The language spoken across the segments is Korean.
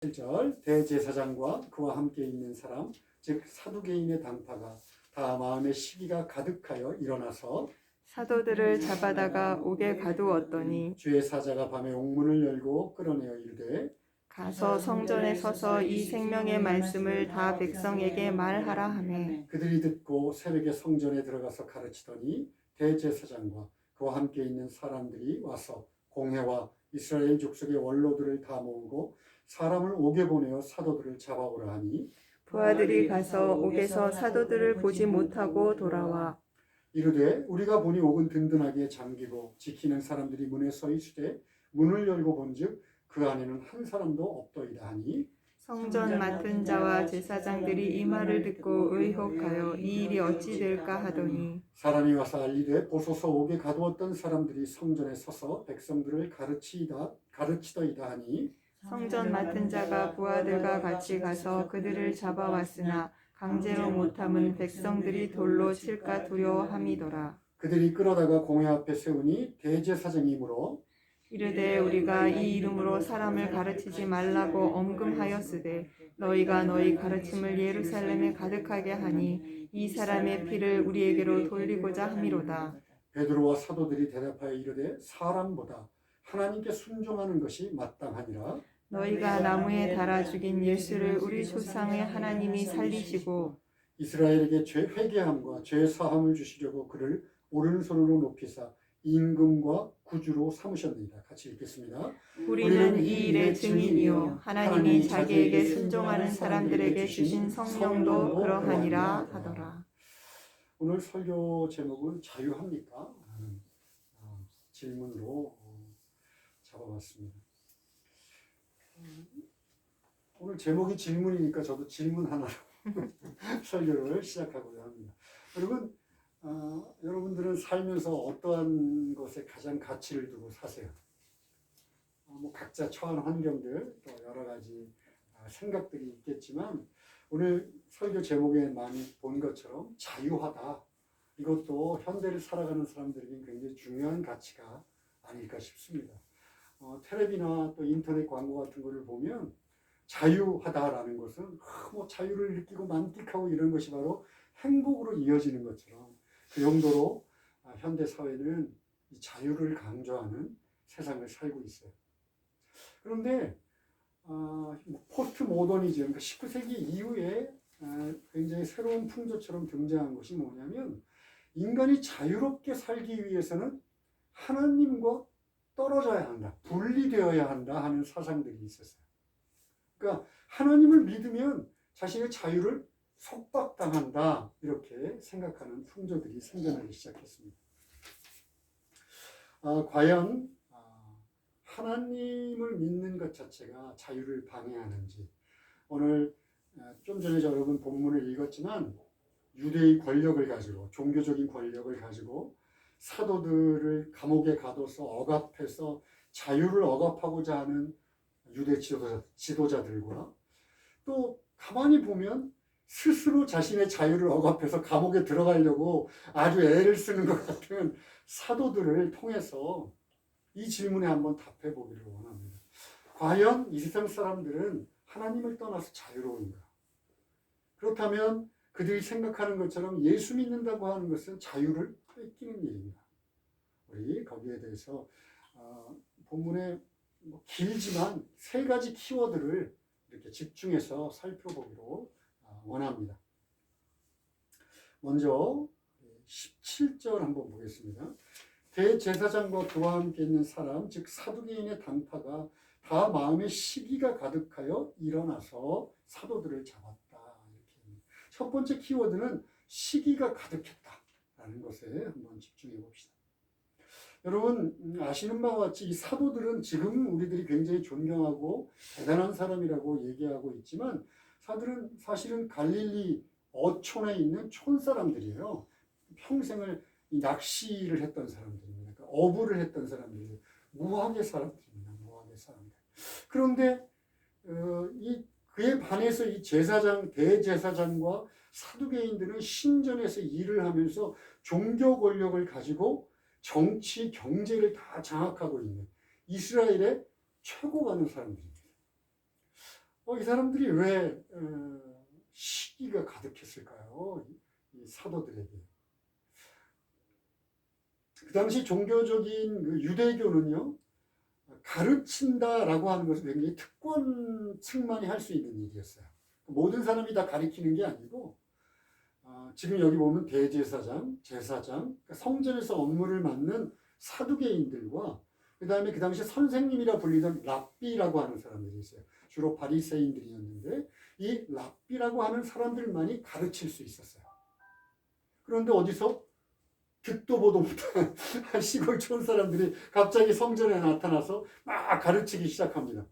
1절 대제사장과 그와 함께 있는 사람 즉 사두개인의 당파가 다 마음의 시기가 가득하여 일어나서 사도들을 잡아다가 옥에 가두었더니 주의 사자가 밤에 옥문을 열고 끌어내어 이르되 가서 성전에 서서 이 생명의 말씀을 다 백성에게 말하라 하매 그들이 듣고 새벽에 성전에 들어가서 가르치더니 대제사장과 그와 함께 있는 사람들이 와서 공회와 이스라엘 족속의 원로들을 다 모으고 사람을 옥에 보내어 사도들을 잡아오라 하니 부하들이 가서 옥에서 사도들을 보지 못하고 돌아와 이르되 우리가 보니 옥은 든든하게 잠기고 지키는 사람들이 문에 서 있으되 문을 열고 본즉 그 안에는 한 사람도 없더이다 하니 성전 맡은 자와 제사장들이 이 말을 듣고 의혹하여 이 일이 어찌 될까 하더니 사람이 와서 알리되 보소서 옥에 가두었던 사람들이 성전에 서서 백성들을 가르치더이다 하니 성전 맡은 자가 부하들과 같이 가서 그들을 잡아왔으나 강제로 못함은 백성들이 돌로 칠까 두려워함이더라. 그들이 끌어다가 공회 앞에 세우니 대제사장이므로 이르되 우리가 이 이름으로 사람을 가르치지 말라고 엄금하였으되 너희가 너희 가르침을 예루살렘에 가득하게 하니 이 사람의 피를 우리에게로 돌리고자 함이로다. 베드로와 사도들이 대답하여 이르되 사람보다 하나님께 순종하는 것이 마땅하니라. 너희가 나무에 달아 죽인 예수를 우리 조상의 하나님이 살리시고 이스라엘에게 죄 회개함과 죄 사함을 주시려고 그를 오른손으로 높이사 임금과 구주로 삼으셨느니라. 같이 읽겠습니다. 우리는 이 일의 증인이요 하나님이 자기에게 순종하는 사람들에게 주신 성령도 그러하니라 하더라. 오늘 설교 제목은 자유합니까? 라는 질문으로 잡아봤습니다. 오늘 제목이 질문이니까 저도 질문 하나로 설교를 시작하고자 합니다. 여러분, 여러분들은 살면서 어떠한 것에 가장 가치를 두고 사세요? 뭐 각자 처한 환경들 또 여러 가지 생각들이 있겠지만 오늘 설교 제목에 많이 본 것처럼 자유하다. 이것도 현대를 살아가는 사람들에게 굉장히 중요한 가치가 아닐까 싶습니다. 텔레비나 또 인터넷 광고 같은 거를 보면 자유하다라는 것은 뭐 자유를 느끼고 만끽하고 이런 것이 바로 행복으로 이어지는 것처럼 그 정도로 현대 사회는 이 자유를 강조하는 세상을 살고 있어요. 그런데 포스트 모더니즘, 그러니까 19세기 이후에 굉장히 새로운 풍조처럼 등장한 것이 뭐냐면 인간이 자유롭게 살기 위해서는 하나님과 떨어져야 한다, 분리되어야 한다 하는 사상들이 있었어요. 그러니까 하나님을 믿으면 자신의 자유를 속박당한다 이렇게 생각하는 풍조들이 생겨나기 시작했습니다. 과연 하나님을 믿는 것 자체가 자유를 방해하는지 오늘 좀 전에 여러분 본문을 읽었지만 유대의 권력을 가지고 종교적인 권력을 가지고 사도들을 감옥에 가둬서 억압해서 자유를 억압하고자 하는 유대 지도자들과 또 가만히 보면 스스로 자신의 자유를 억압해서 감옥에 들어가려고 아주 애를 쓰는 것 같은 사도들을 통해서 이 질문에 한번 답해 보기를 원합니다. 과연 이 세상 사람들은 하나님을 떠나서 자유로운가? 그렇다면 그들이 생각하는 것처럼 예수 믿는다고 하는 것은 자유를 뺏기는 일인가? 우리 거기에 대해서 본문에 길지만 세 가지 키워드를 이렇게 집중해서 살펴보기로 원합니다. 먼저 17절 한번 보겠습니다. 대제사장과 그와 함께 있는 사람 즉 사두개인의 당파가 다 마음의 시기가 가득하여 일어나서 사도들을 잡았다. 이렇게. 첫 번째 키워드는 시기가 가득했다라는 것에 한번 집중해 봅시다. 여러분 아시는 바와 같이 이 사도들은 지금 우리들이 굉장히 존경하고 대단한 사람이라고 얘기하고 있지만 사들은 사실은 갈릴리 어촌에 있는 촌사람들이에요. 평생을 낚시를 했던 사람들입니다. 그러니까 어부를 했던 사람들이에요. 무학의 사람들입니다. 무학의 사람들. 그런데 그에 반해서 이 대제사장과 사두개인들은 신전에서 일을 하면서 종교 권력을 가지고 정치, 경제를 다 장악하고 있는 이스라엘의 최고 가는 사람들입니다. 이 사람들이 왜 시기가 가득했을까요? 이 사도들에게. 그 당시 종교적인 그 유대교는요, 가르친다라고 하는 것은 굉장히 특권층만이 할 수 있는 일이었어요. 모든 사람이 다 가르치는 게 아니고, 지금 여기 보면 대제사장, 제사장, 그러니까 성전에서 업무를 맡는 사두개인들과 그 다음에 그 당시 선생님이라 불리던 랍비라고 하는 사람들이 있어요. 주로 바리새인들이었는데 이 랍비라고 하는 사람들만이 가르칠 수 있었어요. 그런데 어디서 듣도 보도 못한 시골촌 사람들이 갑자기 성전에 나타나서 막 가르치기 시작합니다.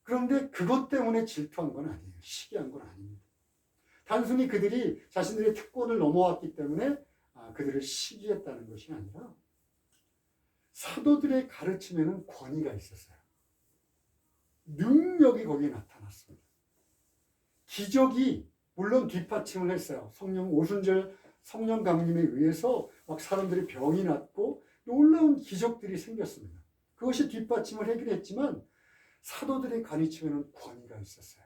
그런데 그것 때문에 질투한 건 아니에요. 시기한 건 아닙니다. 단순히 그들이 자신들의 특권을 넘어왔기 때문에 그들을 시기했다는 것이 아니라 사도들의 가르침에는 권위가 있었어요. 능력이 거기에 나타났습니다. 기적이 물론 뒷받침을 했어요. 성령 오순절 성령 강림에 의해서 막 사람들이 병이 낫고 놀라운 기적들이 생겼습니다. 그것이 뒷받침을 하긴 했지만 사도들의 가르침에는 권위가 있었어요.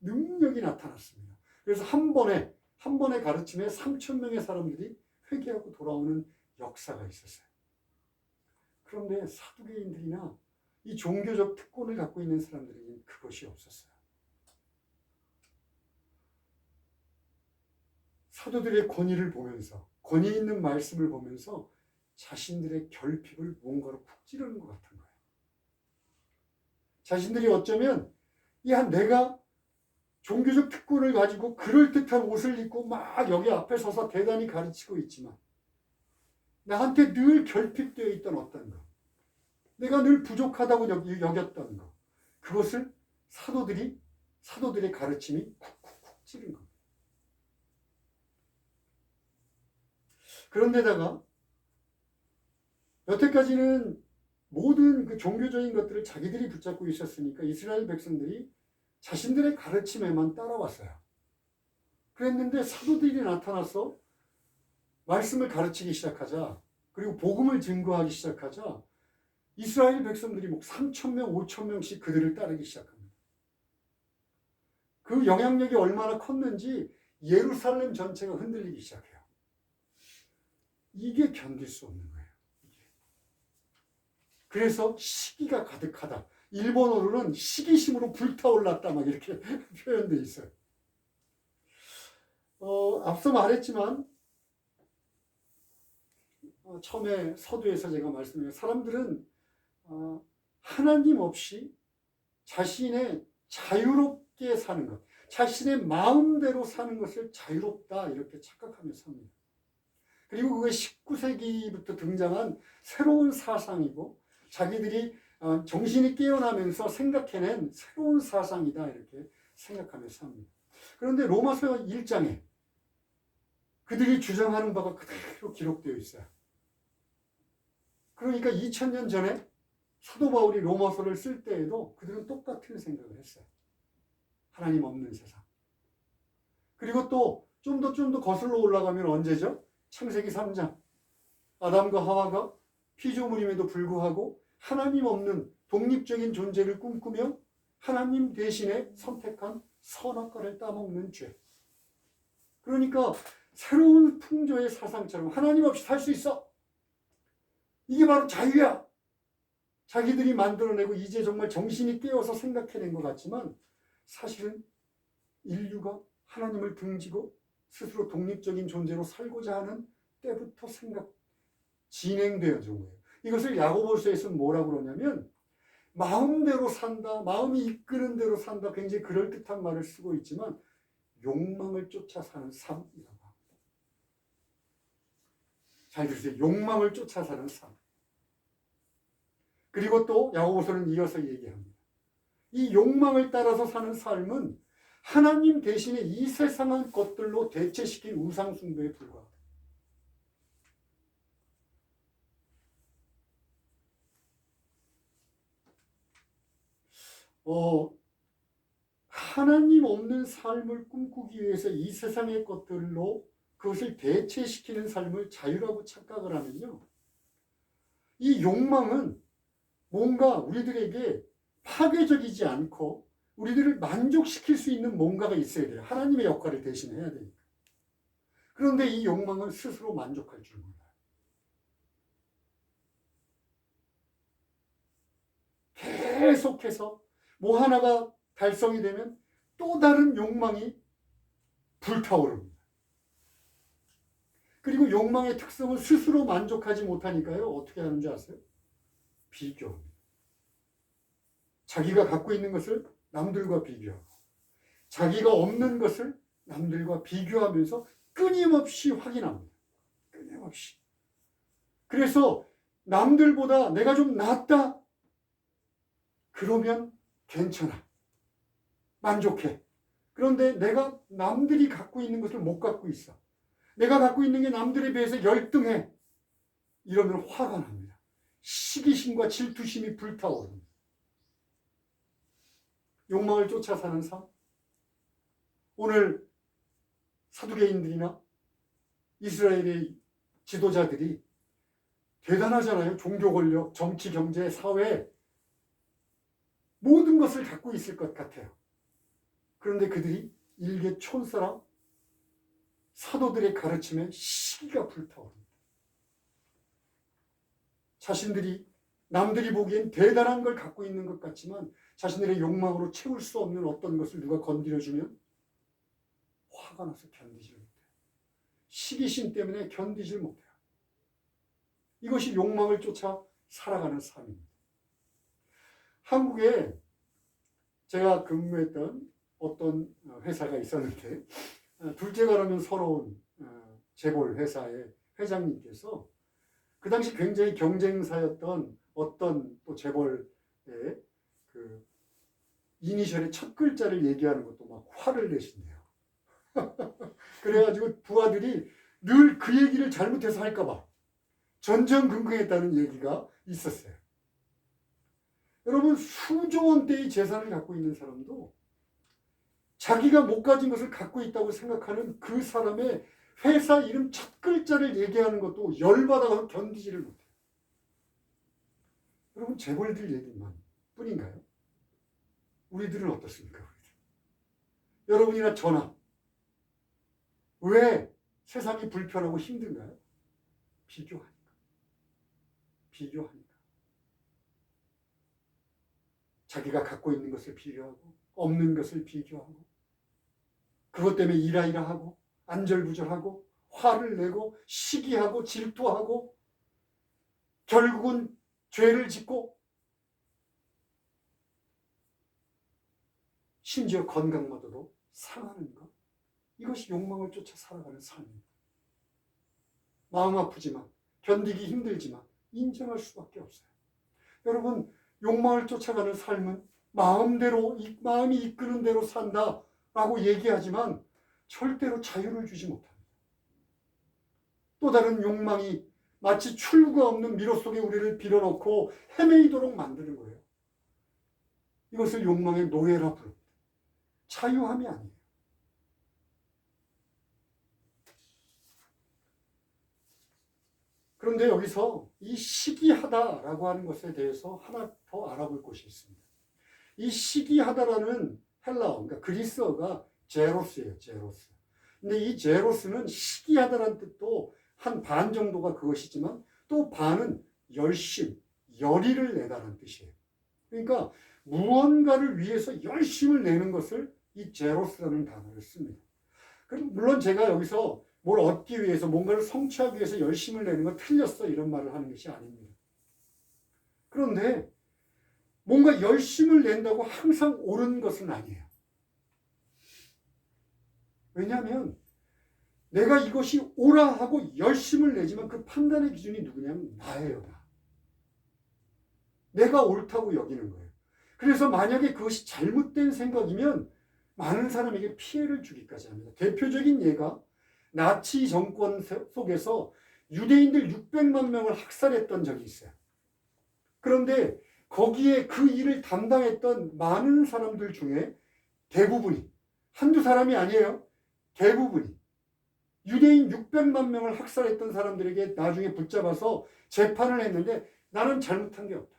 능력이 나타났습니다. 그래서 한 번의 가르침에 3,000명의 사람들이 회개하고 돌아오는 역사가 있었어요. 그런데 사두개인들이나 이 종교적 특권을 갖고 있는 사람들에게는 그것이 없었어요. 사도들의 권위를 보면서, 권위 있는 말씀을 보면서 자신들의 결핍을 뭔가로 푹 찌르는 것 같은 거예요. 자신들이 어쩌면 내가 종교적 특권을 가지고 그럴듯한 옷을 입고 막 여기 앞에 서서 대단히 가르치고 있지만 나한테 늘 결핍되어 있던 어떤 것, 내가 늘 부족하다고 여겼던 것, 그것을 사도들의 가르침이 쿡쿡쿡 찌른 겁니다. 그런데다가 여태까지는 모든 그 종교적인 것들을 자기들이 붙잡고 있었으니까 이스라엘 백성들이 자신들의 가르침에만 따라왔어요. 그랬는데 사도들이 나타나서 말씀을 가르치기 시작하자, 그리고 복음을 증거하기 시작하자 이스라엘 백성들이 3,000명, 5,000명씩 그들을 따르기 시작합니다. 그 영향력이 얼마나 컸는지 예루살렘 전체가 흔들리기 시작해요. 이게 견딜 수 없는 거예요. 그래서 시기가 가득하다. 일본어로는 시기심으로 불타올랐다 막 이렇게 표현되어 있어요. 앞서 말했지만 처음에 서두에서 제가 말씀드린 사람들은 하나님 없이 자신의 자유롭게 사는 것, 자신의 마음대로 사는 것을 자유롭다 이렇게 착각하며 삽니다. 그리고 그게 19세기부터 등장한 새로운 사상이고 자기들이 정신이 깨어나면서 생각해낸 새로운 사상이다 이렇게 생각하며 삽니다. 그런데 로마서 1장에 그들이 주장하는 바가 그대로 기록되어 있어요. 그러니까 2000년 전에 사도 바울이 로마서를 쓸 때에도 그들은 똑같은 생각을 했어요. 하나님 없는 세상. 그리고 또 좀 더 거슬러 올라가면 언제죠? 창세기 3장. 아담과 하와가 피조물임에도 불구하고 하나님 없는 독립적인 존재를 꿈꾸며 하나님 대신에 선택한 선악과를 따먹는 죄. 그러니까 새로운 풍조의 사상처럼 하나님 없이 살 수 있어. 이게 바로 자유야. 자기들이 만들어내고 이제 정말 정신이 깨어서 생각해낸 것 같지만 사실은 인류가 하나님을 등지고 스스로 독립적인 존재로 살고자 하는 때부터 진행되어진 거예요. 이것을 야고보서에서는 뭐라고 그러냐면 마음대로 산다, 마음이 이끄는 대로 산다, 굉장히 그럴듯한 말을 쓰고 있지만 욕망을 쫓아 사는 삶이라고 합니다. 잘 들으세요. 욕망을 쫓아 사는 삶. 그리고 또 야고보서는 이어서 얘기합니다. 이 욕망을 따라서 사는 삶은 하나님 대신에 이 세상의 것들로 대체시킨 우상숭배에 불과하다. 하나님 없는 삶을 꿈꾸기 위해서 이 세상의 것들로 그것을 대체시키는 삶을 자유라고 착각을 하면요. 이 욕망은 뭔가 우리들에게 파괴적이지 않고 우리들을 만족시킬 수 있는 뭔가가 있어야 돼요. 하나님의 역할을 대신해야 되니까. 그런데 이 욕망은 스스로 만족할 줄 몰라요. 계속해서 뭐 하나가 달성이 되면 또 다른 욕망이 불타오릅니다. 그리고 욕망의 특성은 스스로 만족하지 못하니까요. 어떻게 하는 줄 아세요? 비교합니다. 자기가 갖고 있는 것을 남들과 비교하고 자기가 없는 것을 남들과 비교하면서 끊임없이 확인합니다. 끊임없이. 그래서 남들보다 내가 좀 낫다. 그러면 괜찮아. 만족해. 그런데 내가 남들이 갖고 있는 것을 못 갖고 있어. 내가 갖고 있는 게 남들에 비해서 열등해. 이러면 화가 납니다. 시기심과 질투심이 불타오릅니다. 욕망을 쫓아 사는 삶. 오늘 사두개인들이나 이스라엘의 지도자들이 대단하잖아요. 종교 권력, 정치, 경제, 사회 모든 것을 갖고 있을 것 같아요. 그런데 그들이 일개 촌사람, 사도들의 가르침에 시기가 불타오릅니다. 자신들이 남들이 보기엔 대단한 걸 갖고 있는 것 같지만 자신들의 욕망으로 채울 수 없는 어떤 것을 누가 건드려주면 화가 나서 견디질 못해요. 시기심 때문에 견디질 못해요. 이것이 욕망을 쫓아 살아가는 삶입니다. 한국에 제가 근무했던 어떤 회사가 있었는데 둘째가 라면 서러운 재벌 회사의 회장님께서 그 당시 굉장히 경쟁사였던 어떤 또 재벌의 그 이니셜의 첫 글자를 얘기하는 것도 막 화를 내신대요. 그래가지고 부하들이 늘 그 얘기를 잘못해서 할까봐 전전긍긍했다는 얘기가 있었어요. 여러분, 수조 원대의 재산을 갖고 있는 사람도 자기가 못 가진 것을 갖고 있다고 생각하는 그 사람의 회사 이름 첫 글자를 얘기하는 것도 열받아서 견디지를 못해요. 여러분, 재벌들 얘기만 뿐인가요? 우리들은 어떻습니까? 여러분이나 저나 왜 세상이 불편하고 힘든가요? 비교하니까. 비교하니까. 자기가 갖고 있는 것을 비교하고 없는 것을 비교하고 그것 때문에 이라이라하고 안절부절하고 화를 내고 시기하고 질투하고 결국은 죄를 짓고 심지어 건강마저도 상하는 것. 이것이 욕망을 쫓아 살아가는 삶입니다. 마음 아프지만 견디기 힘들지만 인정할 수밖에 없어요. 여러분, 욕망을 쫓아가는 삶은 마음대로 마음이 이끄는 대로 산다라고 얘기하지만 절대로 자유를 주지 못합니다. 또 다른 욕망이 마치 출구가 없는 미로 속에 우리를 빌어넣고 헤매이도록 만드는 거예요. 이것을 욕망의 노예라 부릅니다. 자유함이 아니에요. 그런데 여기서 이 시기하다라고 하는 것에 대해서 하나 더 알아볼 것이 있습니다. 이 시기하다라는 헬라어, 그러니까 그리스어가 제로스예요. 제로스. 근데 이 제로스는 시기하다라는 뜻도 한 반 정도가 그것이지만 또 반은 열심, 열의를 내다라는 뜻이에요. 그러니까 무언가를 위해서 열심을 내는 것을 이 제로스라는 단어를 씁니다. 그럼 물론 제가 여기서 뭘 얻기 위해서 뭔가를 성취하기 위해서 열심을 내는 건 틀렸어 이런 말을 하는 것이 아닙니다. 그런데 뭔가 열심을 낸다고 항상 옳은 것은 아니에요. 왜냐하면 내가 이것이 옳아 하고 열심을 내지만 그 판단의 기준이 누구냐면 나예요. 나. 내가 옳다고 여기는 거예요. 그래서 만약에 그것이 잘못된 생각이면 많은 사람에게 피해를 주기까지 합니다. 대표적인 예가 나치 정권 속에서 유대인들 600만 명을 학살했던 적이 있어요. 그런데 거기에 그 일을 담당했던 많은 사람들 중에 대부분이, 한두 사람이 아니에요. 대부분이 유대인 600만 명을 학살했던 사람들에게 나중에 붙잡아서 재판을 했는데 나는 잘못한 게 없다.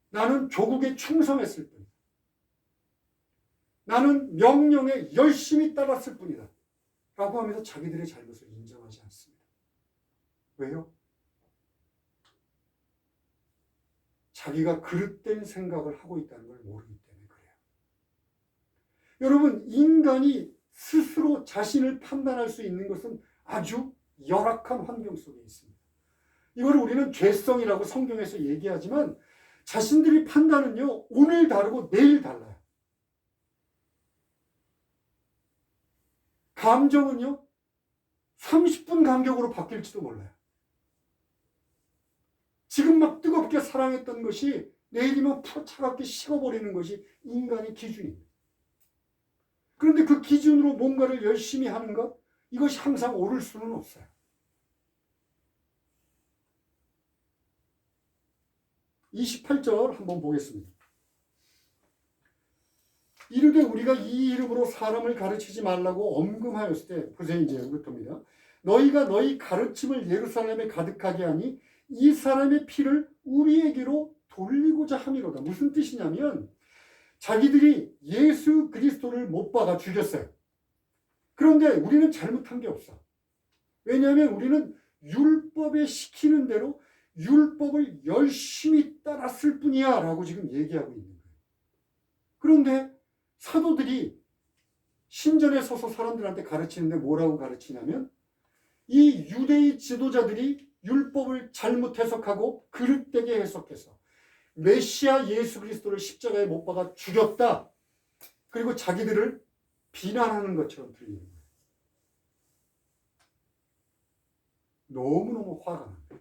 나는 조국에 충성했을 뿐이다. 나는 명령에 열심히 따랐을 뿐이다 라고 하면서 자기들의 잘못을 인정하지 않습니다. 왜요? 자기가 그릇된 생각을 하고 있다는 걸 모르기 때문에 그래요. 여러분, 인간이 스스로 자신을 판단할 수 있는 것은 아주 열악한 환경 속에 있습니다. 이걸 우리는 죄성이라고 성경에서 얘기하지만 자신들이 판단은요, 오늘 다르고 내일 달라요. 감정은요, 30분 간격으로 바뀔지도 몰라요. 지금 막 뜨겁게 사랑했던 것이 내일이면 차갑게 식어버리는 것이 인간의 기준입니다. 그런데 그 기준으로 뭔가를 열심히 하는 것, 이것이 항상 옳을 수는 없어요. (28절) 한번 보겠습니다. 이르되 우리가 이 이름으로 사람을 가르치지 말라고 엄금하였을 때, 보세요, 이제 이것입니다. 너희가 너희 가르침을 예루살렘에 가득하게 하니 이 사람의 피를 우리에게로 돌리고자 함이로다. 무슨 뜻이냐면 자기들이 예수 그리스도를 못 박아 죽였어요. 그런데 우리는 잘못한 게 없어. 왜냐하면 우리는 율법에 시키는 대로 율법을 열심히 따랐을 뿐이야 라고 지금 얘기하고 있는 거예요. 그런데 사도들이 신전에 서서 사람들한테 가르치는데 뭐라고 가르치냐면 이 유대의 지도자들이 율법을 잘못 해석하고 그릇되게 해석해서 메시아 예수 그리스도를 십자가에 못 박아 죽였다. 그리고 자기들을 비난하는 것처럼 들리는 거예요. 너무너무 화가 납니다.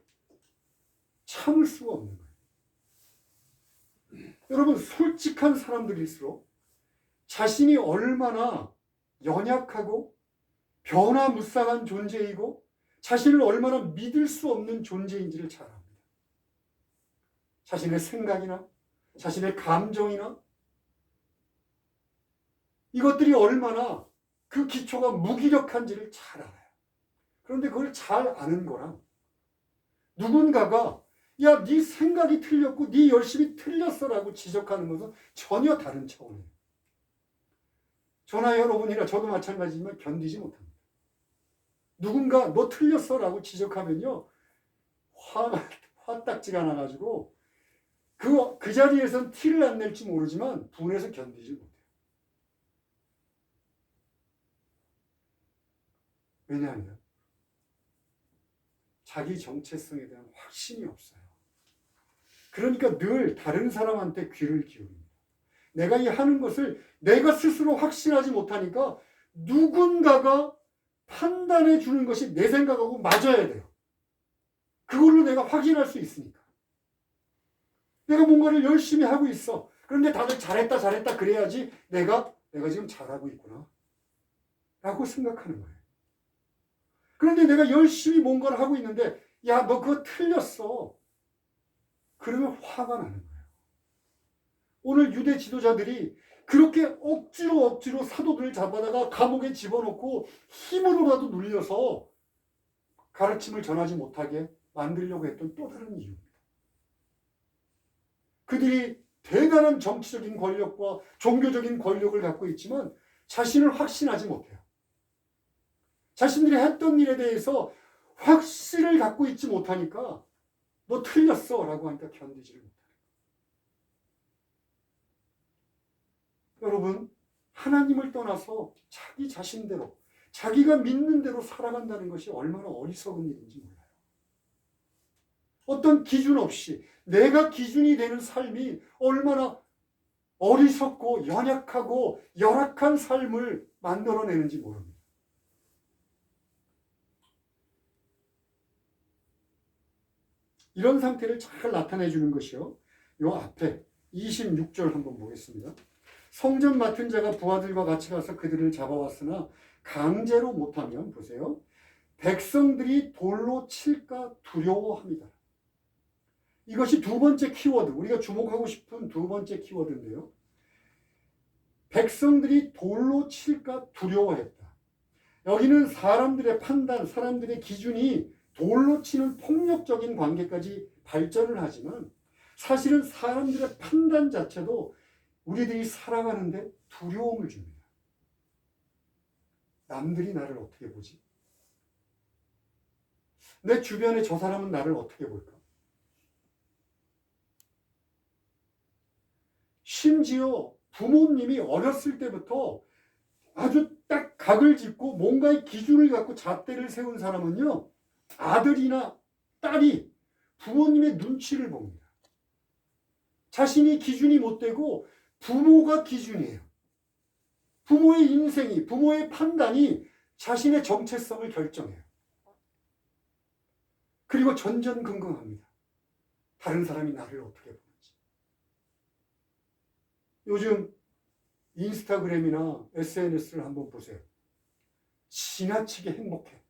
참을 수가 없는 거예요. 여러분, 솔직한 사람들일수록 자신이 얼마나 연약하고 변화무쌍한 존재이고 자신을 얼마나 믿을 수 없는 존재인지를 잘 압니다. 자신의 생각이나 자신의 감정이나 이것들이 얼마나 그 기초가 무기력한지를 잘 알아요. 그런데 그걸 잘 아는 거랑 누군가가 야, 네 생각이 틀렸고 네 열심히 틀렸어라고 지적하는 것은 전혀 다른 차원이에요. 저나 여러분이나 저도 마찬가지지만 견디지 못합니다. 누군가 너 틀렸어라고 지적하면요, 화딱지가 나가지고 그 자리에선 티를 안 낼지 모르지만 분해서 견디지 못해요. 왜냐하면 자기 정체성에 대한 확신이 없어요. 그러니까 늘 다른 사람한테 귀를 기울입니다. 내가 이 하는 것을 내가 스스로 확신하지 못하니까 누군가가 판단해 주는 것이 내 생각하고 맞아야 돼요. 그걸로 내가 확인할 수 있으니까. 내가 뭔가를 열심히 하고 있어. 그런데 다들 잘했다 잘했다 그래야지 내가 지금 잘하고 있구나 라고 생각하는 거예요. 그런데 내가 열심히 뭔가를 하고 있는데 야, 너 그거 틀렸어. 그러면 화가 나는 거예요. 오늘 유대 지도자들이 그렇게 억지로 사도들을 잡아다가 감옥에 집어넣고 힘으로라도 눌려서 가르침을 전하지 못하게 만들려고 했던 또 다른 이유입니다. 그들이 대단한 정치적인 권력과 종교적인 권력을 갖고 있지만 자신을 확신하지 못해요. 자신들이 했던 일에 대해서 확신을 갖고 있지 못하니까 너 틀렸어 라고 하니까 견디지를 못해요. 여러분, 하나님을 떠나서 자기 자신대로 자기가 믿는 대로 살아간다는 것이 얼마나 어리석은 일인지 몰라요. 어떤 기준 없이 내가 기준이 되는 삶이 얼마나 어리석고 연약하고 열악한 삶을 만들어내는지 모릅니다. 이런 상태를 잘 나타내 주는 것이요, 요 앞에 26절 한번 보겠습니다. 성전 맡은 자가 부하들과 같이 가서 그들을 잡아왔으나 강제로 못하면, 보세요, 백성들이 돌로 칠까 두려워합니다. 이것이 두 번째 키워드, 우리가 주목하고 싶은 두 번째 키워드인데요. 백성들이 돌로 칠까 두려워했다. 여기는 사람들의 판단, 사람들의 기준이 돌로 치는 폭력적인 관계까지 발전을 하지만 사실은 사람들의 판단 자체도 우리들이 살아가는데 두려움을 줍니다. 남들이 나를 어떻게 보지? 내 주변에 저 사람은 나를 어떻게 볼까? 심지어 부모님이 어렸을 때부터 아주 딱 각을 짚고 뭔가의 기준을 갖고 잣대를 세운 사람은요, 아들이나 딸이 부모님의 눈치를 봅니다. 자신이 기준이 못 되고 부모가 기준이에요. 부모의 인생이, 부모의 판단이 자신의 정체성을 결정해요. 그리고 전전긍긍합니다. 다른 사람이 나를 어떻게 보는지. 요즘 인스타그램이나 SNS를 한번 보세요. 지나치게 행복해.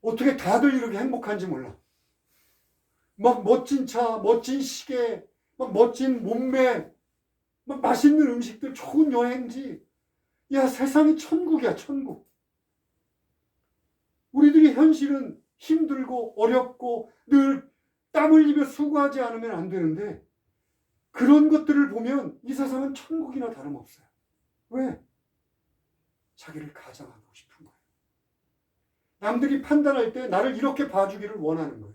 어떻게 다들 이렇게 행복한지 몰라. 막 멋진 차, 멋진 시계, 막 멋진 몸매, 막 맛있는 음식들, 좋은 여행지. 야, 세상이 천국이야, 천국. 우리들이 현실은 힘들고 어렵고 늘 땀 흘리며 수고하지 않으면 안 되는데, 그런 것들을 보면 이 세상은 천국이나 다름없어요. 왜? 자기를 가장하고 싶은 거예요. 남들이 판단할 때 나를 이렇게 봐주기를 원하는 거예요.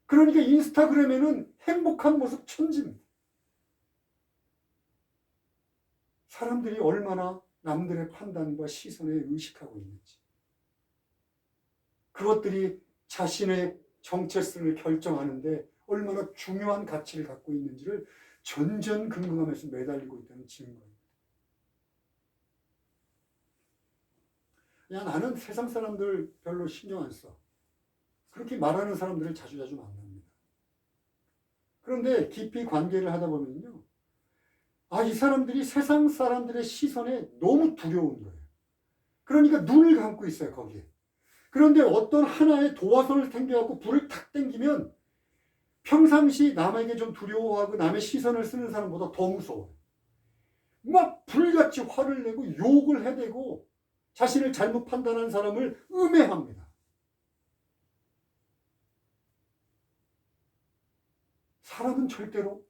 그러니까 인스타그램에는 행복한 모습 천지입니다. 사람들이 얼마나 남들의 판단과 시선에 의식하고 있는지, 그것들이 자신의 정체성을 결정하는데 얼마나 중요한 가치를 갖고 있는지를 전전긍긍하면서 매달리고 있다는 증거입니다. 야, 나는 세상 사람들 별로 신경 안 써. 그렇게 말하는 사람들을 자주자주 만납니다. 그런데 깊이 관계를 하다 보면요, 이 사람들이 세상 사람들의 시선에 너무 두려운 거예요. 그러니까 눈을 감고 있어요, 거기에. 그런데 어떤 하나의 도화선을 당겨갖고 불을 탁 당기면 평상시 남에게 좀 두려워하고 남의 시선을 쓰는 사람보다 더 무서워요. 막 불같이 화를 내고 욕을 해대고 자신을 잘못 판단한 사람을 음해합니다. 사람은 절대로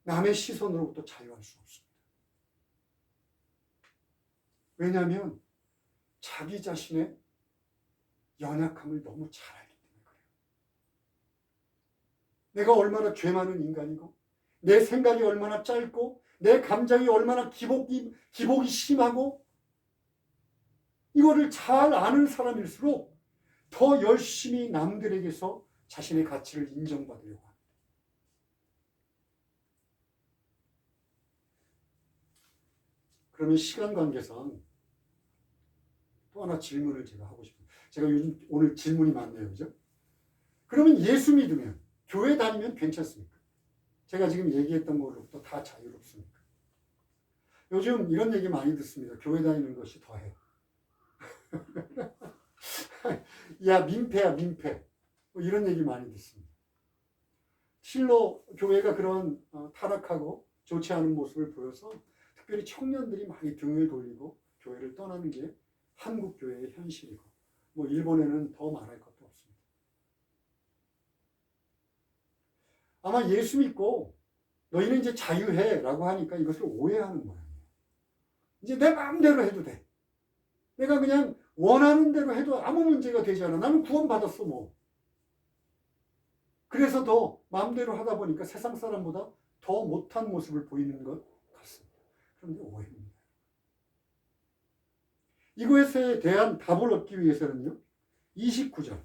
남의 시선으로부터 자유할 수 없습니다. 왜냐하면 자기 자신의 연약함을 너무 잘 알기 때문에 그래요. 내가 얼마나 죄 많은 인간이고, 내 생각이 얼마나 짧고, 내 감정이 얼마나 기복이 심하고, 이거를 잘 아는 사람일수록 더 열심히 남들에게서 자신의 가치를 인정받으려고 합니다. 그러면 시간 관계상 또 하나 질문을 제가 하고 싶어요. 제가 요즘 오늘 질문이 많네요. 그죠? 그러면 예수 믿으면, 교회 다니면 괜찮습니까? 제가 지금 얘기했던 걸로부터 다 자유롭습니까? 요즘 이런 얘기 많이 듣습니다. 교회 다니는 것이 더해. 야, 민폐야, 민폐. 뭐 이런 얘기 많이 듣습니다. 실로 교회가 그런 타락하고 좋지 않은 모습을 보여서 특별히 청년들이 많이 등을 돌리고 교회를 떠나는 게 한국 교회의 현실이고, 뭐 일본에는 더 말할 것도 없습니다. 아마 예수 믿고 너희는 이제 자유해라고 하니까 이것을 오해하는 모양이에요. 이제 내 마음대로 해도 돼. 내가 그냥 원하는 대로 해도 아무 문제가 되지 않아. 나는 구원받았어 뭐. 그래서 더 마음대로 하다 보니까 세상 사람보다 더 못한 모습을 보이는 것 같습니다. 그런데 오해입니다. 이것에 대한 답을 얻기 위해서는요, 29절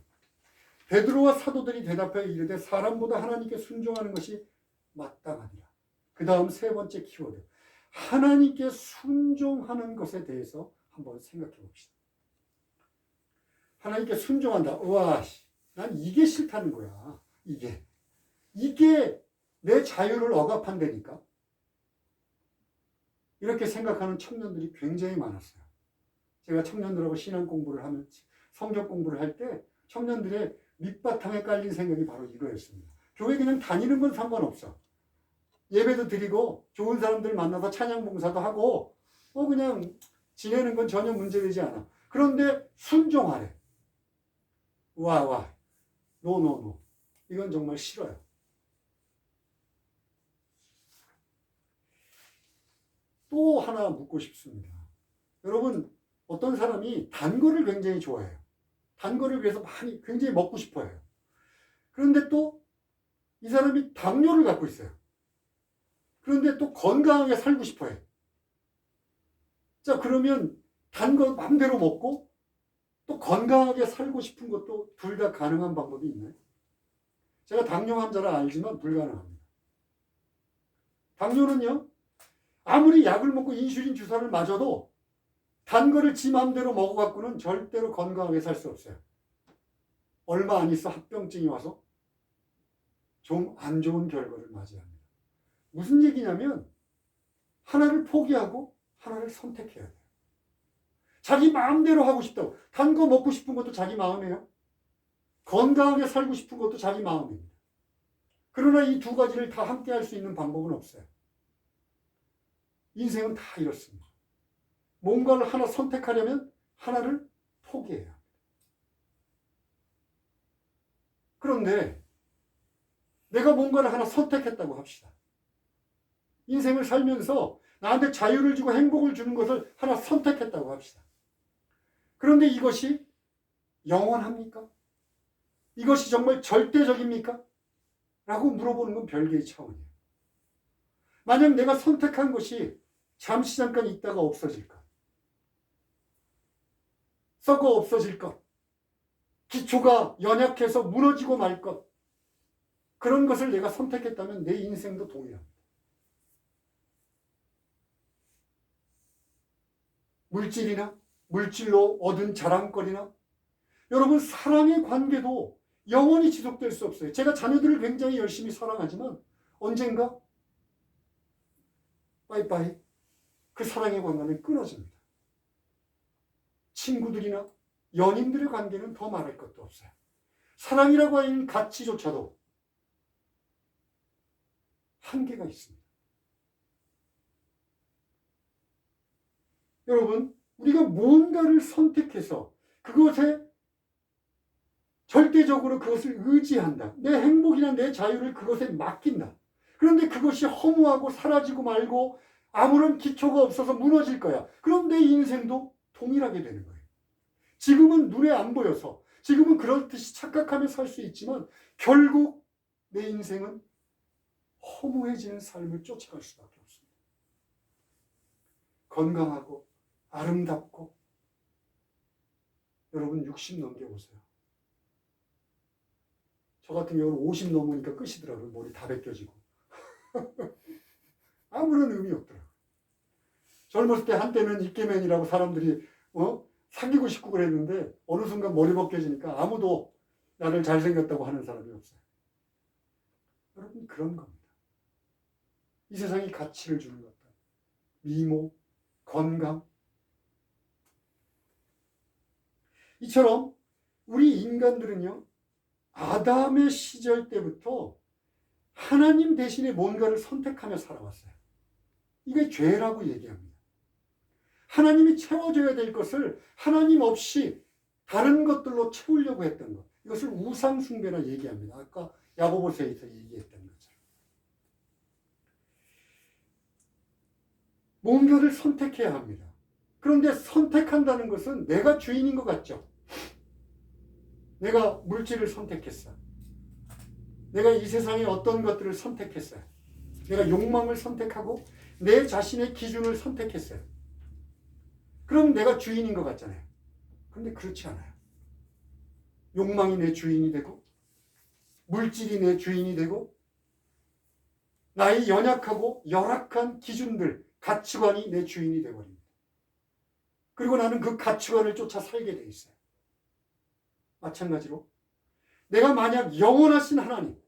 베드로와 사도들이 대답하여 이르되 사람보다 하나님께 순종하는 것이 마땅하니라. 그 다음 세 번째 키워드, 하나님께 순종하는 것에 대해서 한번 생각해 봅시다. 하나님께 순종한다. 우와, 난 이게 싫다는 거야. 이게 내 자유를 억압한다니까. 이렇게 생각하는 청년들이 굉장히 많았어요. 제가 청년들하고 신앙 공부를 하면, 성경 공부를 할 때 청년들의 밑바탕에 깔린 생각이 바로 이거였습니다. 교회 그냥 다니는 건 상관없어. 예배도 드리고 좋은 사람들 만나서 찬양 봉사도 하고 그냥 지내는 건 전혀 문제되지 않아. 그런데 순종하래. 노. 이건 정말 싫어요. 또 하나 묻고 싶습니다. 여러분, 어떤 사람이 단 거를 굉장히 좋아해요. 단 거를 그래서 굉장히 먹고 싶어 해요. 그런데 또 이 사람이 당뇨를 갖고 있어요. 그런데 또 건강하게 살고 싶어 해요. 자, 그러면 단 거 맘대로 먹고 또 건강하게 살고 싶은 것도 둘 다 가능한 방법이 있나요? 제가 당뇨 환자라 알지만 불가능합니다. 당뇨는요, 아무리 약을 먹고 인슐린 주사를 맞아도 단 거를 지 마음대로 먹어갖고는 절대로 건강하게 살 수 없어요. 얼마 안 있어 합병증이 와서 좀 안 좋은 결과를 맞이합니다. 무슨 얘기냐면 하나를 포기하고 하나를 선택해야 돼요. 자기 마음대로 하고 싶다고. 단 거 먹고 싶은 것도 자기 마음이에요. 건강하게 살고 싶은 것도 자기 마음입니다. 그러나 이 두 가지를 다 함께 할 수 있는 방법은 없어요. 인생은 다 이렇습니다. 뭔가를 하나 선택하려면 하나를 포기해야 합니다. 그런데 내가 뭔가를 하나 선택했다고 합시다. 인생을 살면서 나한테 자유를 주고 행복을 주는 것을 하나 선택했다고 합시다. 그런데 이것이 영원합니까? 이것이 정말 절대적입니까? 라고 물어보는 건 별개의 차원이에요. 만약 내가 선택한 것이 잠시 잠깐 있다가 없어질까? 썩어 없어질 것? 기초가 연약해서 무너지고 말 것? 그런 것을 내가 선택했다면 내 인생도 동일합니다. 물질이나 물질로 얻은 자랑거리나 여러분 사랑의 관계도 영원히 지속될 수 없어요. 제가 자녀들을 굉장히 열심히 사랑하지만 언젠가 빠이빠이 그 사랑의 관계는 끊어집니다. 친구들이나 연인들의 관계는 더 말할 것도 없어요. 사랑이라고 하는 가치조차도 한계가 있습니다. 여러분, 우리가 뭔가를 선택해서 그것에 절대적으로 그것을 의지한다. 내 행복이나 내 자유를 그것에 맡긴다. 그런데 그것이 허무하고 사라지고 말고 아무런 기초가 없어서 무너질 거야. 그럼 내 인생도 동일하게 되는 거예요. 지금은 눈에 안 보여서 지금은 그렇듯이 착각하며 살 수 있지만 결국 내 인생은 허무해지는 삶을 쫓아갈 수밖에 없습니다. 건강하고 아름답고 여러분 60 넘겨보세요. 저 같은 경우는 50 넘으니까 끝이더라고요. 머리 다 벗겨지고. 아무런 의미 없더라고요. 젊었을 때 한때는 이케맨이라고 사람들이 사귀고 싶고 그랬는데 어느 순간 머리 벗겨지니까 아무도 나를 잘생겼다고 하는 사람이 없어요. 여러분 그런 겁니다. 이 세상이 가치를 주는 것들. 미모, 건강. 이처럼 우리 인간들은요. 아담의 시절 때부터 하나님 대신에 뭔가를 선택하며 살아왔어요. 이게 죄라고 얘기합니다. 하나님이 채워줘야 될 것을 하나님 없이 다른 것들로 채우려고 했던 것. 이것을 우상숭배라 얘기합니다. 아까 야고보서에서 얘기했던 것처럼. 뭔가를 선택해야 합니다. 그런데 선택한다는 것은 내가 주인인 것 같죠? 내가 물질을 선택했어. 내가 이 세상의 어떤 것들을 선택했어요. 내가 욕망을 선택하고 내 자신의 기준을 선택했어요. 그럼 내가 주인인 것 같잖아요. 그런데 그렇지 않아요. 욕망이 내 주인이 되고 물질이 내 주인이 되고 나의 연약하고 열악한 기준들, 가치관이 내 주인이 되어버립니다. 그리고 나는 그 가치관을 쫓아 살게 돼 있어요. 마찬가지로 내가 만약 영원하신 하나님,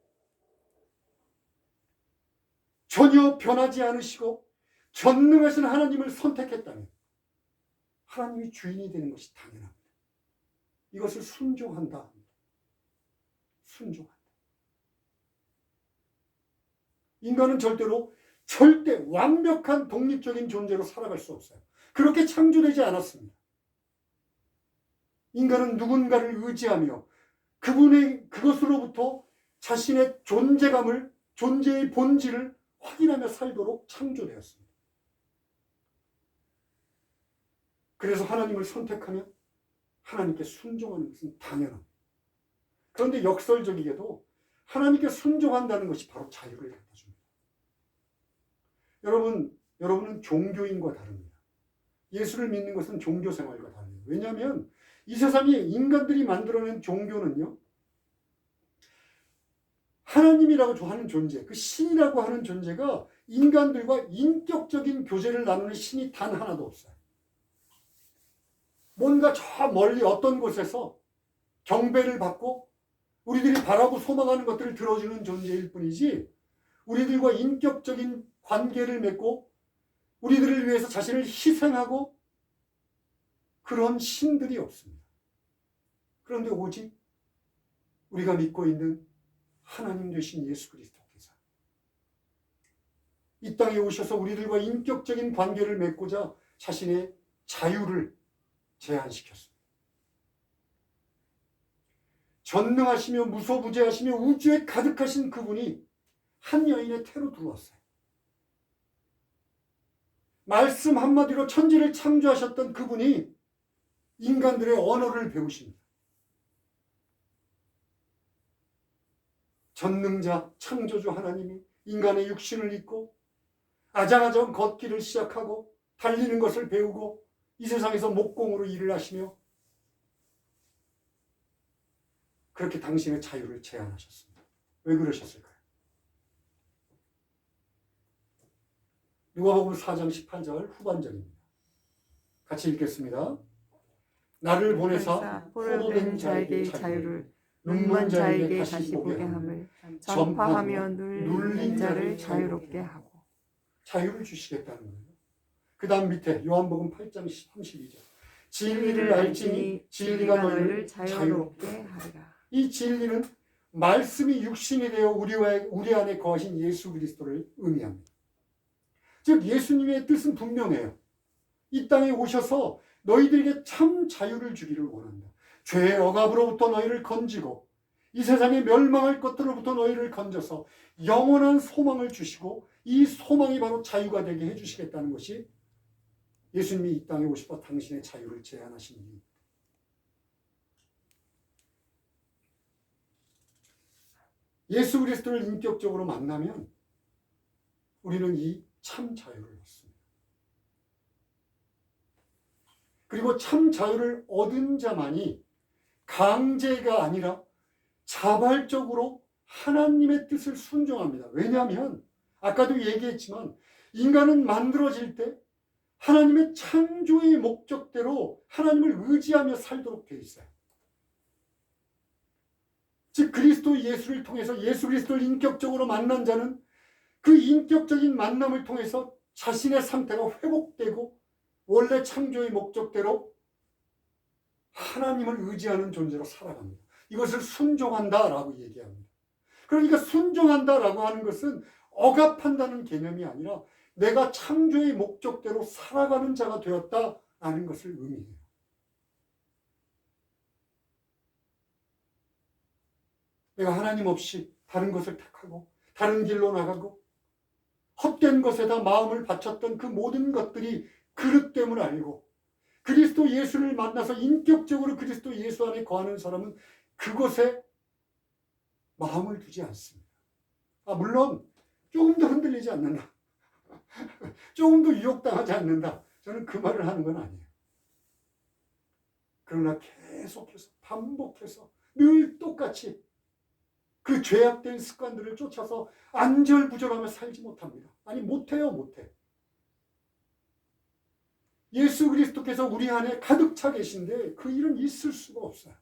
전혀 변하지 않으시고 전능하신 하나님을 선택했다면 하나님이 주인이 되는 것이 당연합니다. 이것을 순종한다. 순종한다. 인간은 절대 완벽한 독립적인 존재로 살아갈 수 없어요. 그렇게 창조되지 않았습니다. 인간은 누군가를 의지하며 그것으로부터 자신의 존재의 본질을 확인하며 살도록 창조되었습니다. 그래서 하나님을 선택하며 하나님께 순종하는 것은 당연합니다. 그런데 역설적이게도 하나님께 순종한다는 것이 바로 자유를 갖다 줍니다. 여러분은 종교인과 다릅니다. 예수를 믿는 것은 종교 생활과 달라요. 왜냐하면 이 세상에 인간들이 만들어낸 종교는요, 하나님이라고 하는 존재, 그 신이라고 하는 존재가 인간들과 인격적인 교제를 나누는 신이 단 하나도 없어요. 뭔가 저 멀리 어떤 곳에서 경배를 받고 우리들이 바라고 소망하는 것들을 들어주는 존재일 뿐이지, 우리들과 인격적인 관계를 맺고 우리들을 위해서 자신을 희생하고 그런 신들이 없습니다. 그런데 오직 우리가 믿고 있는 하나님 되신 예수 그리스도께서 이 땅에 오셔서 우리들과 인격적인 관계를 맺고자 자신의 자유를 제한시켰습니다. 전능하시며 무소부재하시며 우주에 가득하신 그분이 한 여인의 태로 들어왔어요. 말씀 한마디로 천지를 창조하셨던 그분이 인간들의 언어를 배우십니다. 전능자 창조주 하나님이 인간의 육신을 입고 아장아장 걷기를 시작하고 달리는 것을 배우고 이 세상에서 목공으로 일을 하시며 그렇게 당신의 자유를 제한하셨습니다. 왜 그러셨을까요? 누가복음 4장 18절 후반절입니다. 같이 읽겠습니다. 나를 보내사 포로된 자에게 자유를, 눈먼 자에게 다시 보게 함을, 전파하며 눌린 자를 자유롭게 하고. 자유를 주시겠다는 거예요. 그 다음 밑에 요한복음 8장 32절. 진리를 알지니 진리가 너희를 자유롭게 하리라. 이 진리는 말씀이 육신이 되어 우리 안에 거하신 예수 그리스도를 의미합니다. 즉 예수님의 뜻은 분명해요. 이 땅에 오셔서 너희들에게 참 자유를 주기를 원한다. 죄의 억압으로부터 너희를 건지고 이 세상에 멸망할 것들로부터 너희를 건져서 영원한 소망을 주시고 이 소망이 바로 자유가 되게 해주시겠다는 것이 예수님이 이 땅에 오셔서 당신의 자유를 제안하신 이유입니다. 예수 그리스도를 인격적으로 만나면 우리는 이 참 자유를 얻습니다. 그리고 참 자유를 얻은 자만이 강제가 아니라 자발적으로 하나님의 뜻을 순종합니다. 왜냐하면 아까도 얘기했지만 인간은 만들어질 때 하나님의 창조의 목적대로 하나님을 의지하며 살도록 되어 있어요. 즉 그리스도 예수를 통해서 예수 그리스도를 인격적으로 만난 자는 그 인격적인 만남을 통해서 자신의 상태가 회복되고 원래 창조의 목적대로 하나님을 의지하는 존재로 살아갑니다. 이것을 순종한다라고 얘기합니다. 그러니까 순종한다라고 하는 것은 억압한다는 개념이 아니라 내가 창조의 목적대로 살아가는 자가 되었다라는 것을 의미해요. 내가 하나님 없이 다른 것을 택하고 다른 길로 나가고 헛된 것에다 마음을 바쳤던 그 모든 것들이 그릇됨을 알고 그리스도 예수를 만나서 인격적으로 그리스도 예수 안에 거하는 사람은 그것에 마음을 두지 않습니다. 물론 조금 더 흔들리지 않는다. 조금 더 유혹당하지 않는다. 저는 그 말을 하는 건 아니에요. 그러나 계속해서 반복해서 늘 똑같이 그 죄악된 습관들을 쫓아서 안절부절하며 살지 못합니다. 아니 못해요. 못해. 예수 그리스도께서 우리 안에 가득 차 계신데 그 일은 있을 수가 없어요.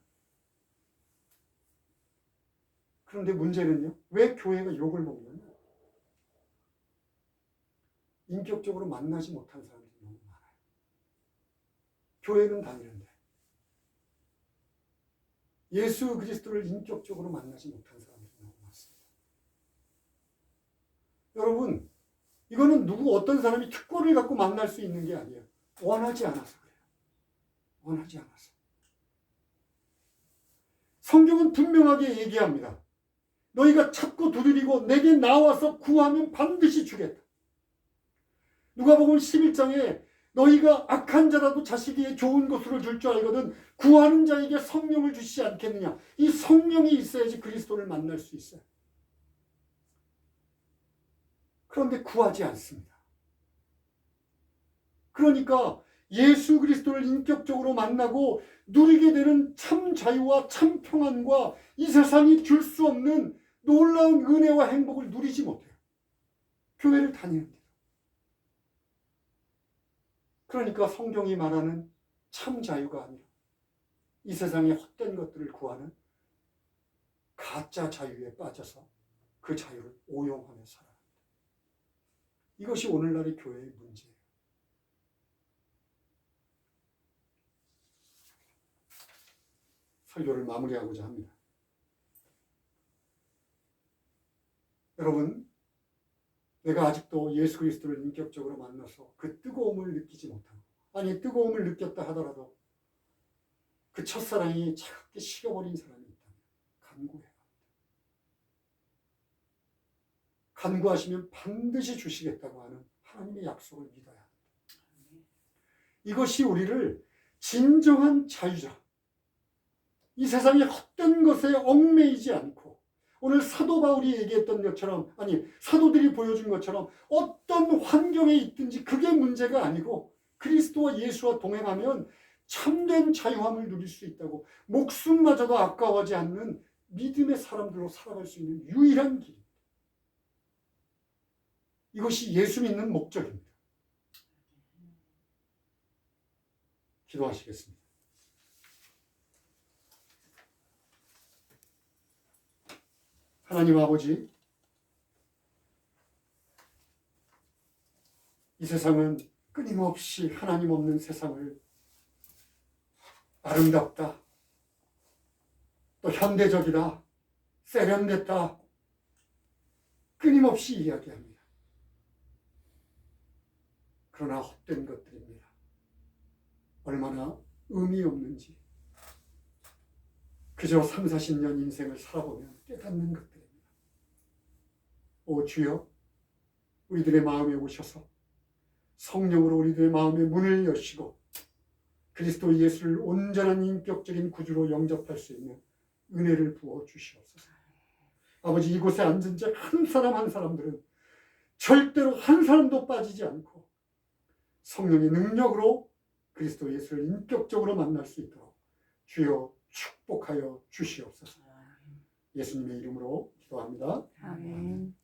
그런데 문제는요. 왜 교회가 욕을 먹느냐. 인격적으로 만나지 못한 사람들이 너무 많아요. 교회는 다니는데 예수 그리스도를 인격적으로 만나지 못한 사람들이 너무 많습니다. 여러분, 이거는 어떤 사람이 특권을 갖고 만날 수 있는 게 아니에요. 원하지 않아서 그래요. 원하지 않아서. 성경은 분명하게 얘기합니다. 너희가 찾고 두드리고 내게 나와서 구하면 반드시 주겠다. 누가복음 11장에 너희가 악한 자라도 자식에게 좋은 것으로 줄 줄 알거든 구하는 자에게 성령을 주시지 않겠느냐. 이 성령이 있어야지 그리스도를 만날 수 있어요. 그런데 구하지 않습니다. 그러니까 예수 그리스도를 인격적으로 만나고 누리게 되는 참 자유와 참 평안과 이 세상이 줄 수 없는 놀라운 은혜와 행복을 누리지 못해요. 교회를 다니는데. 그러니까 성경이 말하는 참 자유가 아니라 이 세상의 헛된 것들을 구하는 가짜 자유에 빠져서 그 자유를 오용하며 살아갑니다. 이것이 오늘날의 교회의 문제예요. 설교를 마무리하고자 합니다. 여러분, 내가 아직도 예수 그리스도를 인격적으로 만나서 그 뜨거움을 느끼지 못하고, 아니 뜨거움을 느꼈다 하더라도 그 첫사랑이 차갑게 식어버린 사람이 있다면 간구해야 합니다. 간구하시면 반드시 주시겠다고 하는 하나님의 약속을 믿어야 합니다. 이것이 우리를 진정한 자유자, 이 세상의 헛된 것에 얽매이지 않고 오늘 사도 바울이 얘기했던 것처럼, 아니 사도들이 보여준 것처럼 어떤 환경에 있든지 그게 문제가 아니고 그리스도와 예수와 동행하면 참된 자유함을 누릴 수 있다고, 목숨마저도 아까워하지 않는 믿음의 사람들로 살아갈 수 있는 유일한 길입니다. 이것이 예수 믿는 목적입니다. 기도하시겠습니다. 하나님 아버지, 이 세상은 끊임없이 하나님 없는 세상을 아름답다, 또 현대적이다, 세련됐다, 끊임없이 이야기합니다. 그러나 헛된 것들입니다. 얼마나 의미 없는지 그저 30-40년 인생을 살아보면 깨닫는 것들입니다. 오 주여, 우리들의 마음에 오셔서 성령으로 우리들의 마음의 문을 여시고 그리스도 예수를 온전한 인격적인 구주로 영접할 수 있는 은혜를 부어 주시옵소서. 아버지, 이곳에 앉은 자 한 사람 한 사람들은 절대로 한 사람도 빠지지 않고 성령의 능력으로 그리스도 예수를 인격적으로 만날 수 있도록 주여 축복하여 주시옵소서. 예수님의 이름으로 기도합니다. 아멘.